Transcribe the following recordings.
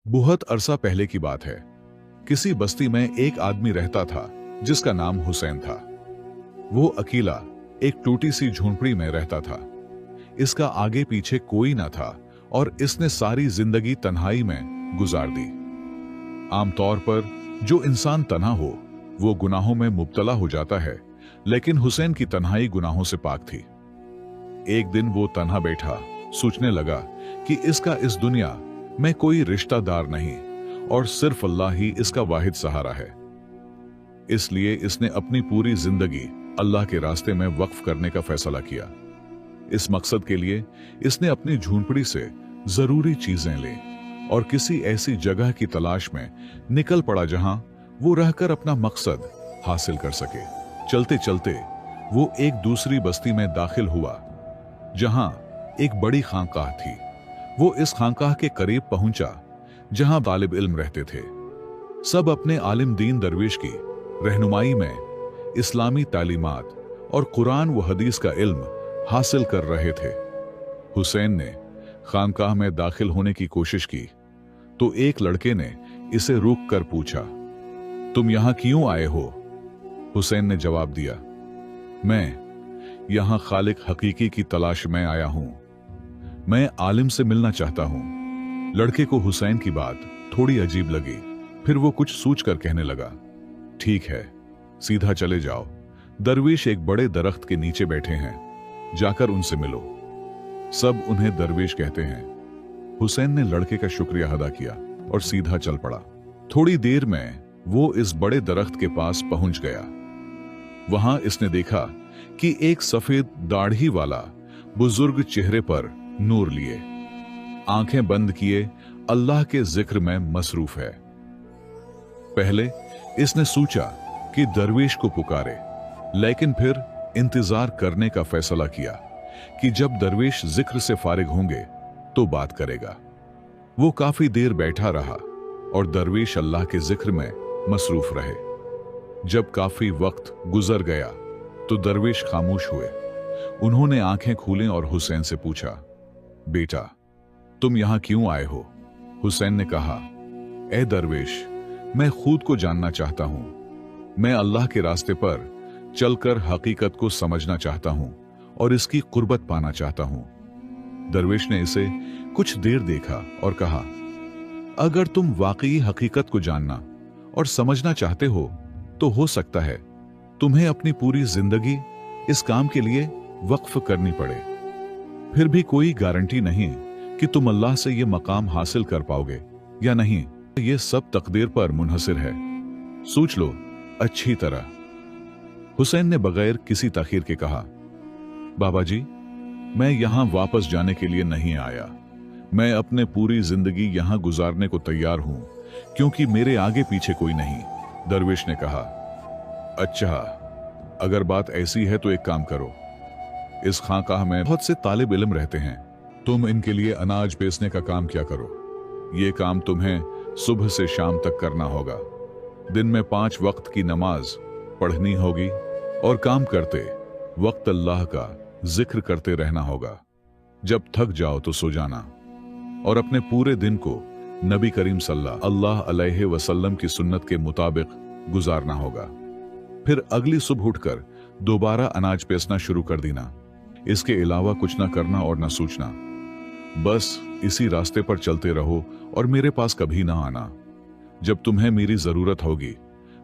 बहुत अरसा पहले की बात है। किसी बस्ती में एक आदमी रहता था जिसका नाम हुसैन था। वो अकेला एक टूटी सी झोंपड़ी में रहता था। इसका आगे पीछे कोई ना था और इसने सारी जिंदगी तन्हाई में गुजार दी। आमतौर पर जो इंसान तन्हा हो वो गुनाहों में मुब्तला हो जाता है, लेकिन हुसैन की तन्हाई गुनाहों से पाक थी। एक दिन वो तन्हा बैठा सोचने लगा कि इसका इस दुनिया में कोई रिश्तेदार नहीं और सिर्फ अल्लाह ही इसका वाहिद सहारा है। इसलिए इसने अपनी पूरी जिंदगी अल्लाह के रास्ते में वक्फ करने का फैसला किया। इस मकसद के लिए इसने अपनी झोंपड़ी से जरूरी चीजें ली और किसी ऐसी जगह की तलाश में निकल पड़ा जहां वो रहकर अपना मकसद हासिल कर सके। चलते चलते वो एक दूसरी बस्ती में दाखिल हुआ जहां एक बड़ी खानकाह थी। वो इस खानकाह के करीब पहुंचा जहां तालिब इल्म रहते थे। सब अपने आलिम दीन दरवेश की रहनुमाई में इस्लामी तालीमात और कुरान व हदीस का इल्म हासिल कर रहे थे। हुसैन ने खानकाह में दाखिल होने की कोशिश की तो एक लड़के ने इसे रोक कर पूछा, तुम यहां क्यों आए हो? हुसैन ने जवाब दिया, मैं यहां खालिक हकीकी की तलाश में आया हूं। मैं आलिम से मिलना चाहता हूं। लड़के को हुसैन की बात थोड़ी अजीब लगी। फिर वो कुछ सोचकर कहने लगा, ठीक है, सीधा चले जाओ। दरवेश एक बड़े दरख्त के नीचे बैठे हैं, जाकर उनसे मिलो। सब उन्हें दरवेश कहते हैं। हुसैन ने लड़के का शुक्रिया अदा किया और सीधा चल पड़ा। थोड़ी देर में वो इस बड़े दरख्त के पास पहुंच गया। वहां इसने देखा कि एक सफेद दाढ़ी वाला बुजुर्ग चेहरे पर नूर लिए, आंखें बंद किए अल्लाह के जिक्र में मसरूफ है। पहले इसने सोचा कि दरवेश को पुकारे, लेकिन फिर इंतजार करने का फैसला किया कि जब दरवेश जिक्र से फारिग होंगे तो बात करेगा। वो काफी देर बैठा रहा और दरवेश अल्लाह के जिक्र में मसरूफ रहे। जब काफी वक्त गुजर गया तो दरवेश खामोश हुए। उन्होंने आंखें खोली और हुसैन से पूछा, बेटा, तुम यहां क्यों आए हो? हुसैन ने कहा, ए दरवेश, मैं खुद को जानना चाहता हूं। मैं अल्लाह के रास्ते पर चलकर हकीकत को समझना चाहता हूं और इसकी कुर्बत पाना चाहता हूं। दरवेश ने इसे कुछ देर देखा और कहा, अगर तुम वाकई हकीकत को जानना और समझना चाहते हो तो हो सकता है तुम्हें अपनी पूरी जिंदगी इस काम के लिए वक्फ करनी पड़े। फिर भी कोई गारंटी नहीं कि तुम अल्लाह से यह मकाम हासिल कर पाओगे या नहीं। यह सब तकदीर पर मुनहसिर है। सोच लो अच्छी तरह। हुसैन ने बगैर किसी ताखीर के कहा, बाबा जी, मैं यहां वापस जाने के लिए नहीं आया। मैं अपने पूरी जिंदगी यहां गुजारने को तैयार हूं क्योंकि मेरे आगे पीछे कोई नहीं। दरवेश ने कहा, अच्छा, अगर बात ऐसी है तो एक काम करो। इस खानकाह में बहुत से तालिब इल्म रहते हैं। तुम इनके लिए अनाज बेचने का काम क्या करो। ये काम तुम्हें सुबह से शाम तक करना होगा। दिन में 5 वक्त की नमाज पढ़नी होगी और काम करते वक्त अल्लाह का जिक्र करते रहना होगा। जब थक जाओ तो सो जाना और अपने पूरे दिन को नबी करीम सल्लल्लाहु अलैहि वसल्लम की सुन्नत के मुताबिक गुजारना होगा। फिर अगली सुबह उठकर दोबारा अनाज बेचना शुरू कर देना। इसके अलावा कुछ ना करना और ना सोचना। बस इसी रास्ते पर चलते रहो और मेरे पास कभी ना आना। जब तुम्हें मेरी जरूरत होगी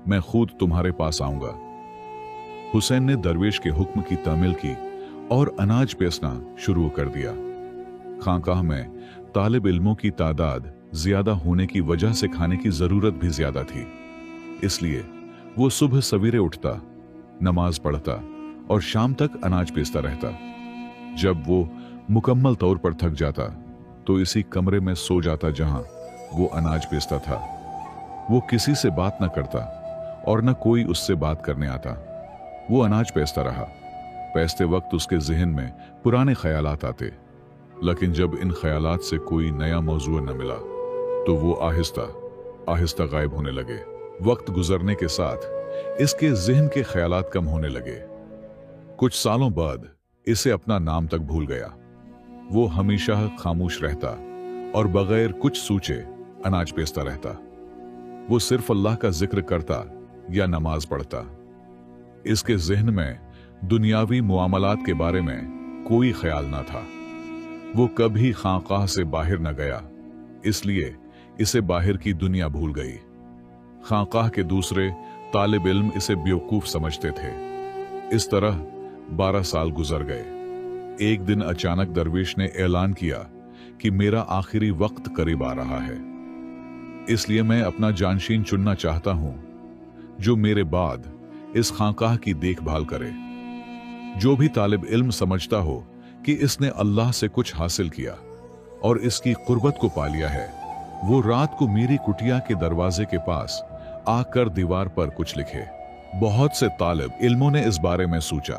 मैं खुद तुम्हारे पास आऊंगा। हुसैन ने दरवेश के हुक्म की तामील की और अनाज बेचना शुरू कर दिया। खानकाह में तालिब इल्मों की तादाद ज्यादा होने की वजह से खाने की जरूरत भी ज्यादा थी। इसलिए वो सुबह सवेरे उठता, नमाज पढ़ता और शाम तक अनाज बेचता रहता। जब वो मुकम्मल तौर पर थक जाता तो इसी कमरे में सो जाता जहां वो अनाज बेचता था। वो किसी से बात न करता और न कोई उससे बात करने आता। वो अनाज बेचता रहा। बेचते वक्त उसके जहन में पुराने ख्यालात आते, लेकिन जब इन ख्यालात से कोई नया मौजू न मिला तो वो आहिस्ता आहिस्ता गायब होने लगे। वक्त गुजरने के साथ इसके जहन के ख्यालात कम होने लगे। कुछ सालों बाद इसे अपना नाम तक भूल गया। वो हमेशा खामोश रहता और बगैर कुछ सोचे अनाज पेसता रहता। वो सिर्फ अल्लाह का जिक्र करता या नमाज पढ़ता। इसके ज़हन में दुनियावी मुआमलात के बारे में कोई ख्याल ना था। वो कभी खानकाह से बाहर न गया, इसलिए इसे बाहर की दुनिया भूल गई। खानकाह के दूसरे तालिब इल्म इसे बेवकूफ समझते थे। इस तरह 12 साल गुजर गए। एक दिन अचानक दरवेश ने ऐलान किया कि मेरा आखिरी वक्त करीब आ रहा है, इसलिए मैं अपना जानशीन चुनना चाहता हूं जो मेरे बाद इस खानकाह की देखभाल करे। जो भी तालिब इल्म समझता हो कि इसने अल्लाह से कुछ हासिल किया और इसकी कुर्बत को पा लिया है, वो रात को मेरी कुटिया के दरवाजे के पास आकर दीवार पर कुछ लिखे। बहुत से तालिब इल्मों ने इस बारे में सोचा।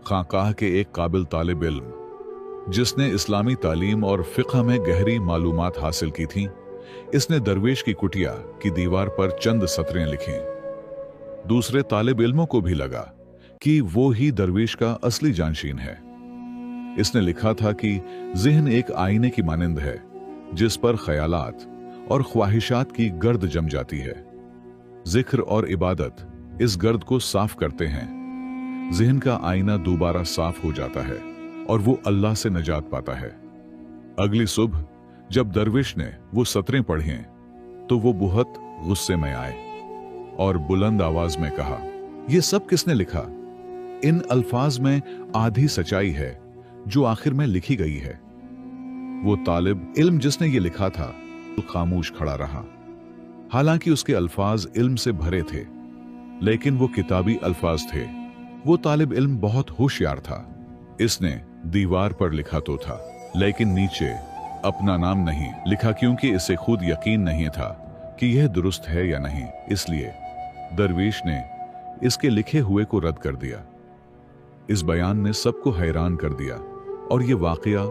खानकाह के एक काबिल तालिब इल्म जिसने इस्लामी तालीम और फिक़ह में गहरी मालूमात हासिल की थी, इसने दरवेश की कुटिया की दीवार पर चंद सतरें लिखीं। दूसरे तालिब इल्मों को भी लगा कि वो ही दरवेश का असली जानशीन है। इसने लिखा था कि ज़हन एक आईने की मानंद है जिस पर ख्यालात और ख्वाहिशात की गर्द जम जाती है। जिक्र और इबादत इस गर्द को साफ करते हैं। ज़हन का आईना दोबारा साफ हो जाता है और वो अल्लाह से नजात पाता है। अगली सुबह जब दरवेश ने वो सतरें पढ़ें तो वो बहुत गुस्से में आए और बुलंद आवाज में कहा, ये सब किसने लिखा? इन अल्फाज में आधी सच्चाई है जो आखिर में लिखी गई है। वो तालिब इल्म जिसने ये लिखा था तो खामोश खड़ा रहा। हालांकि उसके अल्फाज इल्म से भरे थे, लेकिन वो किताबी अल्फाज थे। वो तालिब इल्म बहुत होशियार था। इसने दीवार पर लिखा तो था, लेकिन नीचे अपना नाम नहीं लिखा, क्योंकि इसे खुद यकीन नहीं था कि यह दुरुस्त है या नहीं। इसलिए दरवेश ने इसके लिखे हुए को रद्द कर दिया। इस बयान ने सबको हैरान कर दिया और यह वाकया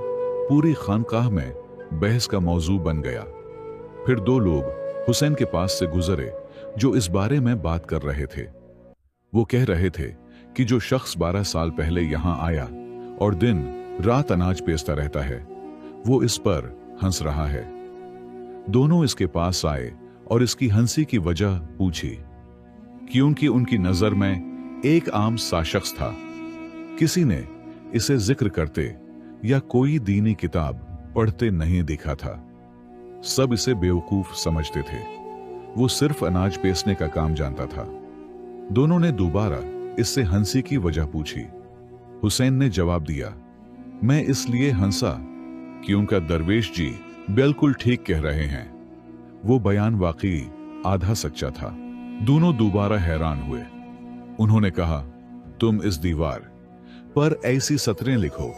पूरी खानकाह में बहस का मौजू बन गया। फिर दो लोग हुसैन के पास से गुजरे जो इस बारे में बात कर रहे थे। वो कह रहे थे कि जो शख्स 12 साल पहले यहां आया और दिन रात अनाज पेसता रहता है, वो इस पर हंस रहा है। दोनों इसके पास आए और इसकी हंसी की वजह पूछी, क्योंकि उनकी नजर में एक आम सा शख्स था। किसी ने इसे जिक्र करते या कोई दीनी किताब पढ़ते नहीं देखा था। सब इसे बेवकूफ समझते थे। वो सिर्फ अनाज पेसने का काम जानता था। दोनों ने दोबारा इससे हंसी की वजह पूछी। हुसैन ने जवाब दिया, मैं इसलिए हंसा क्योंकि दरवेश जी बिल्कुल ठीक कह रहे हैं। वो बयान वाकई आधा सच्चा था। दोनों दोबारा हैरान हुए। उन्होंने कहा, तुम इस दीवार पर ऐसी सतरें लिखो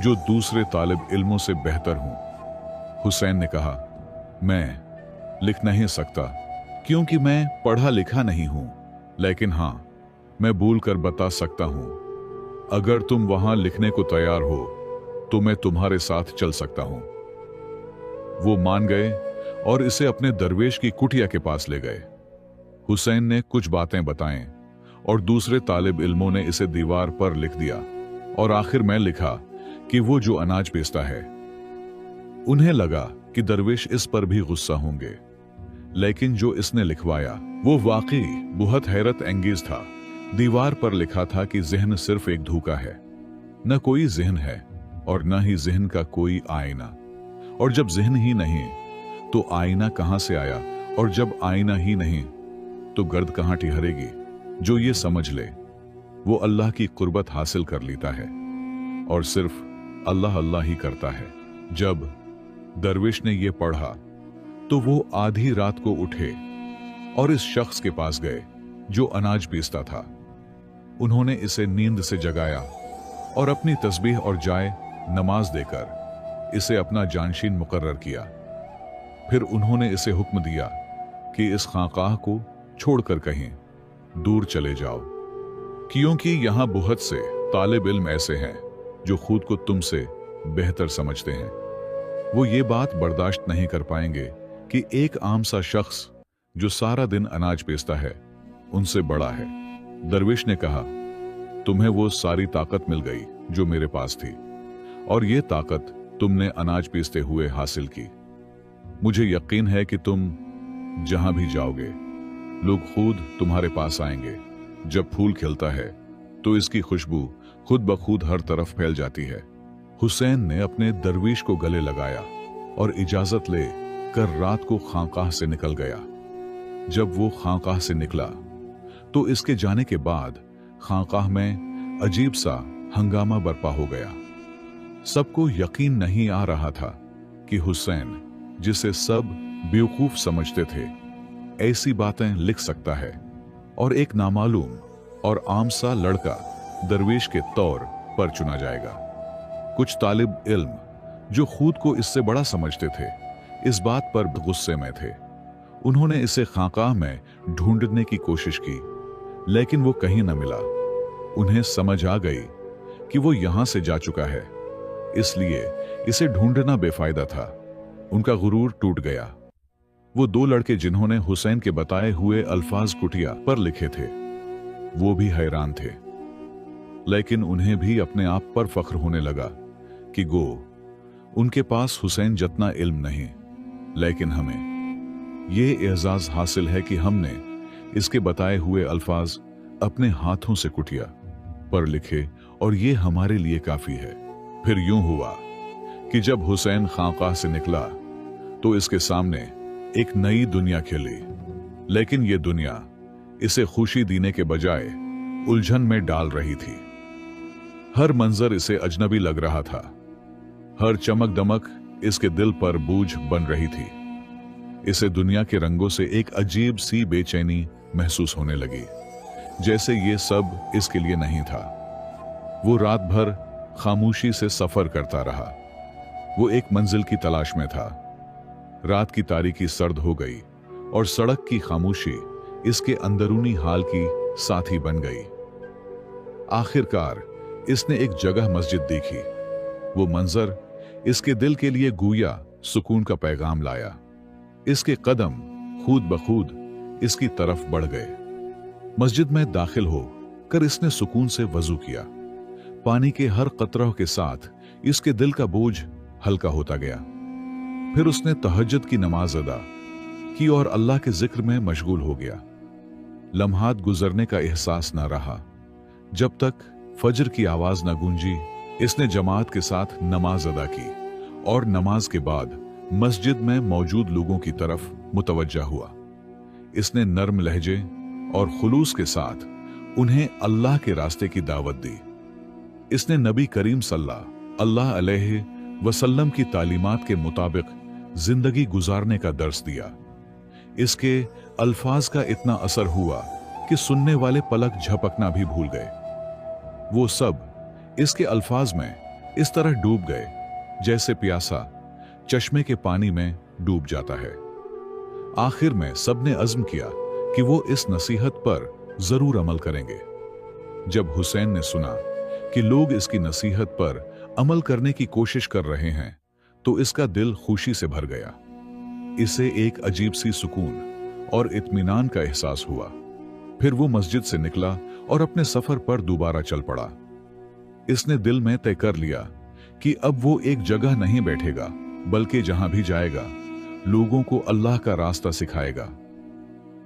जो दूसरे तालिब इल्मों से बेहतर हों। हुसैन ने कहा, मैं लिख नहीं सकता क्योंकि मैं पढ़ा लिखा नहीं हूं, लेकिन हां, मैं बोल कर बता सकता हूं। अगर तुम वहां लिखने को तैयार हो तो मैं तुम्हारे साथ चल सकता हूं। वो मान गए और इसे अपने दरवेश की कुटिया के पास ले गए। हुसैन ने कुछ बातें बताएं और दूसरे तालिब इल्मों ने इसे दीवार पर लिख दिया और आखिर में लिखा कि वो जो अनाज बेचता है। उन्हें लगा कि दरवेश इस पर भी गुस्सा होंगे, लेकिन जो इसने लिखवाया वो वाकई बहुत हैरत अंगेज था। दीवार पर लिखा था कि ज़हन सिर्फ एक धोखा है, न कोई ज़हन है और न ही ज़हन का कोई आईना। और जब ज़हन ही नहीं तो आईना कहां से आया, और जब आईना ही नहीं तो गर्द कहां ठहरेगी। जो ये समझ ले वो अल्लाह की कुर्बत हासिल कर लेता है और सिर्फ अल्लाह अल्लाह ही करता है। जब दरवेश ने ये पढ़ा तो वो आधी रात को उठे और इस शख्स के पास गए जो अनाज बेचता था। उन्होंने इसे नींद से जगाया और अपनी तस्बीह और जाए नमाज देकर इसे अपना जानशीन मुकर्रर किया। फिर उन्होंने इसे हुक्म दिया कि इस खानकाह को छोड़कर कहीं दूर चले जाओ, क्योंकि यहां बहुत से तालिब इल्म ऐसे हैं जो खुद को तुमसे बेहतर समझते हैं। वो ये बात बर्दाश्त नहीं कर पाएंगे कि एक आम सा शख्स जो सारा दिन अनाज बेचता है उनसे बड़ा है। दरवेश ने कहा, तुम्हें वो सारी ताकत मिल गई जो मेरे पास थी, और ये ताकत तुमने अनाज बेचते हुए हासिल की। मुझे यकीन है कि तुम जहां भी जाओगे लोग खुद तुम्हारे पास आएंगे। जब फूल खिलता है तो इसकी खुशबू खुद ब खुद हर तरफ फैल जाती है। हुसैन ने अपने दरवीश को गले लगाया और इजाजत ले कर रात को खानकाह से निकल गया। जब वो खानकाह से निकला तो इसके जाने के बाद खानकाह में अजीब सा हंगामा बरपा हो गया। सबको यकीन नहीं आ रहा था कि हुसैन, जिसे सब बेवकूफ समझते थे, ऐसी बातें लिख सकता है और एक नामालूम और आम सा लड़का दरवेश के तौर पर चुना जाएगा। कुछ तालिब इल्म जो खुद को इससे बड़ा समझते थे इस बात पर गुस्से में थे। उन्होंने इसे खानकाह में ढूंढने की कोशिश की, लेकिन वो कहीं न मिला। उन्हें समझ आ गई कि वो यहां से जा चुका है, इसलिए इसे ढूंढना बेफायदा था। उनका गुरूर टूट गया। वो दो लड़के जिन्होंने हुसैन के बताए हुए अल्फाज कुटिया पर लिखे थे, वो भी हैरान थे। लेकिन उन्हें भी अपने आप पर फख्र होने लगा कि गो उनके पास हुसैन जितना इल्म नहीं, लेकिन हमें ये एजाज हासिल है कि हमने इसके बताए हुए अल्फाज अपने हाथों से कुटिया पर लिखे और ये हमारे लिए काफी है। फिर यूं हुआ कि जब हुसैन खानकाह से निकला तो इसके सामने एक नई दुनिया खिली, लेकिन ये दुनिया इसे खुशी देने के बजाय उलझन में डाल रही थी। हर मंजर इसे अजनबी लग रहा था। हर चमक दमक इसके दिल पर बोझ बन रही थी। इसे दुनिया के रंगों से एक अजीब सी बेचैनी महसूस होने लगी, जैसे ये सब इसके लिए नहीं था। वो रात भर खामोशी से सफर करता रहा। वो एक मंजिल की तलाश में था। रात की तारीकी सर्द हो गई और सड़क की खामोशी इसके अंदरूनी हाल की साथी बन गई। आखिरकार इसने एक जगह मस्जिद देखी। वो मंजर इसके दिल के लिए गोया सुकून का पैगाम लाया। इसके कदम खुद ब खुद इसकी तरफ बढ़ गए। मस्जिद में दाखिल हो कर इसने सुकून से वजू किया। पानी के हर कतरे के साथ इसके दिल का बोझ हल्का होता गया। फिर उसने तहज्जुद की नमाज अदा की और अल्लाह के जिक्र में मशगूल हो गया। लम्हात गुजरने का एहसास न रहा जब तक फजर की आवाज न गूंजी। इसने जमात के साथ नमाज अदा की और नमाज के बाद मस्जिद में मौजूद लोगों की तरफ मुतवज्जा हुआ। इसने नर्म लहजे और खुलूस के साथ उन्हें अल्लाह के रास्ते की दावत दी। इसने नबी करीम सल्लल्लाहु अलैहि वसल्लम की तालीमात के मुताबिक जिंदगी गुजारने का दर्स दिया। इसके अल्फाज का इतना असर हुआ कि सुनने वाले पलक झपकना भी भूल गए। वो सब इसके अल्फाज में इस तरह डूब गए जैसे प्यासा चश्मे के पानी में डूब जाता है। आखिर में सबने अज़्म किया कि वो इस नसीहत पर जरूर अमल करेंगे। जब हुसैन ने सुना कि लोग इसकी नसीहत पर अमल करने की कोशिश कर रहे हैं तो इसका दिल खुशी से भर गया। इसे एक अजीब सी सुकून और इत्मीनान का एहसास हुआ। फिर वो मस्जिद से निकला और अपने सफर पर दोबारा चल पड़ा। इसने दिल में तय कर लिया कि अब वो एक जगह नहीं बैठेगा, बल्कि जहां भी जाएगा लोगों को अल्लाह का रास्ता सिखाएगा।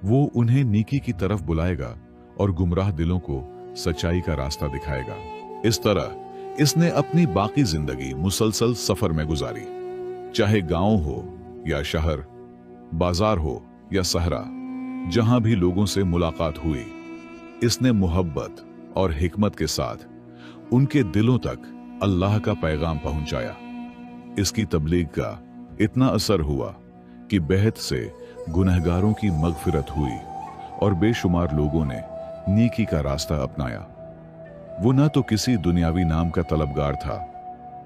वो उन्हें नेकी की तरफ बुलाएगा और गुमराह दिलों को सच्चाई का रास्ता दिखाएगा। इस तरह इसने अपनी बाकी जिंदगी मुसलसल सफर में गुजारी। चाहे गांव हो या शहर, बाजार हो या सहरा, जहां भी लोगों से मुलाकात हुई, इसने मोहब्बत और हिकमत के साथ उनके दिलों तक अल्लाह का पैगाम पहुंचाया। इसकी तबलीग का इतना असर हुआ कि बेहद से गुनहगारों की मगफिरत हुई और बेशुमार लोगों ने नेकी का रास्ता अपनाया। वो न तो किसी दुनियावी नाम का तलबगार था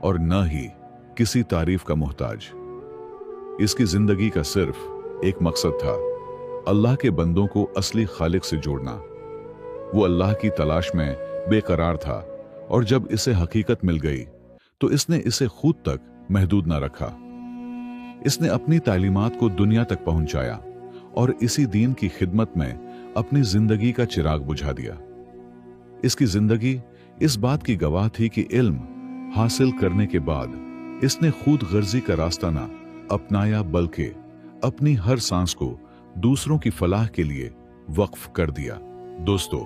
और न ही किसी तारीफ का मोहताज। इसकी जिंदगी का सिर्फ एक मकसद था, अल्लाह के बंदों को असली खालिक से जोड़ना। वो अल्लाह की तलाश में बेकरार था और जब इसे हकीकत मिल गई तो इसने इसे खुद तक महदूद न रखा। इसने अपनी तालीमात को दुनिया तक पहुंचाया और इसी दीन की खिदमत में अपनी जिंदगी का चिराग बुझा दिया। इसकी जिंदगी इस बात की गवाह थी कि इल्म हासिल करने के बाद इसने खुद गर्जी का रास्ता ना अपनाया बल्कि अपनी हर सांस को दूसरों की फलाह के लिए वक्फ कर दिया। दोस्तों,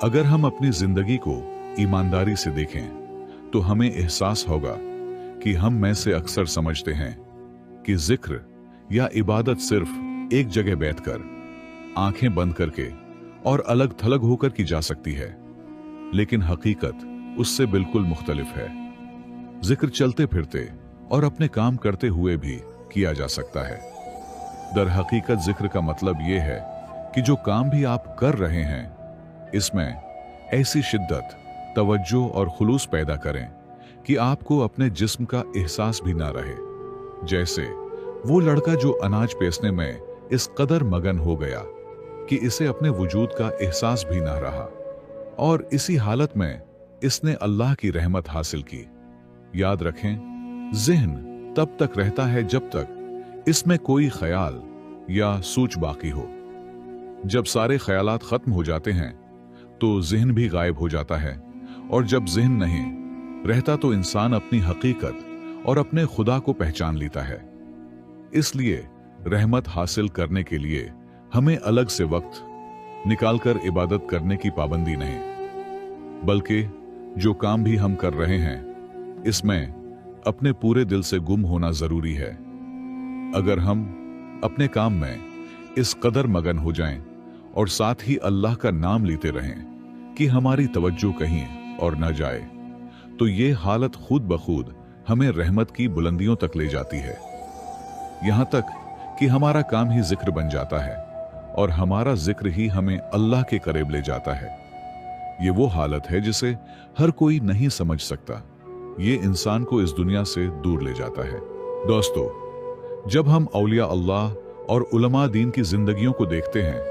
अगर हम अपनी जिंदगी को ईमानदारी से देखें तो हमें एहसास होगा कि हम में से अक्सर समझते हैं कि जिक्र या इबादत सिर्फ एक जगह बैठकर आंखें बंद करके और अलग थलग होकर की जा सकती है, लेकिन हकीकत उससे बिल्कुल मुख्तलिफ है। जिक्र चलते फिरते और अपने काम करते हुए भी किया जा सकता है। दर हकीकत जिक्र का मतलब यह है कि जो काम भी आप कर रहे हैं, इसमें ऐसी शिद्दत, तवज्जो और खुलूस पैदा करें कि आपको अपने जिस्म का एहसास भी ना रहे। जैसे वो लड़का जो अनाज पेसने में इस कदर मगन हो गया कि इसे अपने वजूद का एहसास भी ना रहा, और इसी हालत में इसने अल्लाह की रहमत हासिल की। याद रखें, ज़हन तब तक रहता है जब तक इसमें कोई ख्याल या सूच बाकी हो। जब सारे ख्यालात खत्म हो जाते हैं तो ज़हन भी गायब हो जाता है, और जब ज़हन नहीं रहता तो इंसान अपनी हकीकत और अपने खुदा को पहचान लेता है। इसलिए रहमत हासिल करने के लिए हमें अलग से वक्त निकालकर इबादत करने की पाबंदी नहीं, बल्कि जो काम भी हम कर रहे हैं इसमें अपने पूरे दिल से गुम होना जरूरी है। अगर हम अपने काम में इस कदर मगन हो जाएं और साथ ही अल्लाह का नाम लेते रहें कि हमारी तवज्जो कहीं और न जाए, तो ये हालत खुद ब खुद हमें रहमत की बुलंदियों तक ले जाती है। यहां तक कि हमारा काम ही जिक्र बन जाता है और हमारा जिक्र ही हमें अल्लाह के करीब ले जाता है। ये वो हालत है जिसे हर कोई नहीं समझ सकता। ये इंसान को इस दुनिया से दूर ले जाता है। दोस्तों, जब हम औलिया अल्लाह और उलमा दीन की जिंदगियों को देखते हैं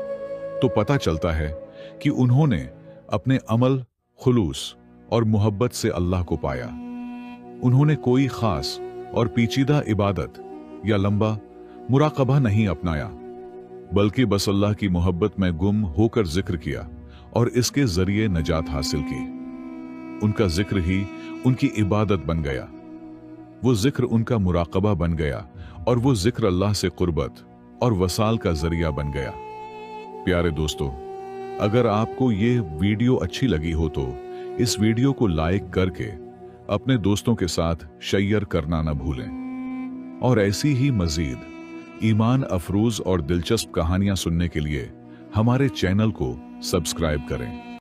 तो पता चलता है कि उन्होंने अपने अमल, खुलूस और मोहब्बत से अल्लाह को पाया। उन्होंने कोई खास और पेचीदा इबादत या लंबा मुराकबा नहीं अपनाया, बल्कि बस अल्लाह की मोहब्बत में गुम होकर जिक्र किया और इसके जरिए नजात हासिल की। उनका जिक्र ही उनकी इबादत बन गया, वो जिक्र उनका मुराकबा बन गया, और वो जिक्र अल्लाह से कुर्बत और वसाल का जरिया बन गया। प्यारे दोस्तों, अगर आपको ये वीडियो अच्छी लगी हो तो इस वीडियो को लाइक करके अपने दोस्तों के साथ शेयर करना न भूलें, और ऐसी ही मजीद ईमान अफरोज और दिलचस्प कहानियां सुनने के लिए हमारे चैनल को सब्सक्राइब करें।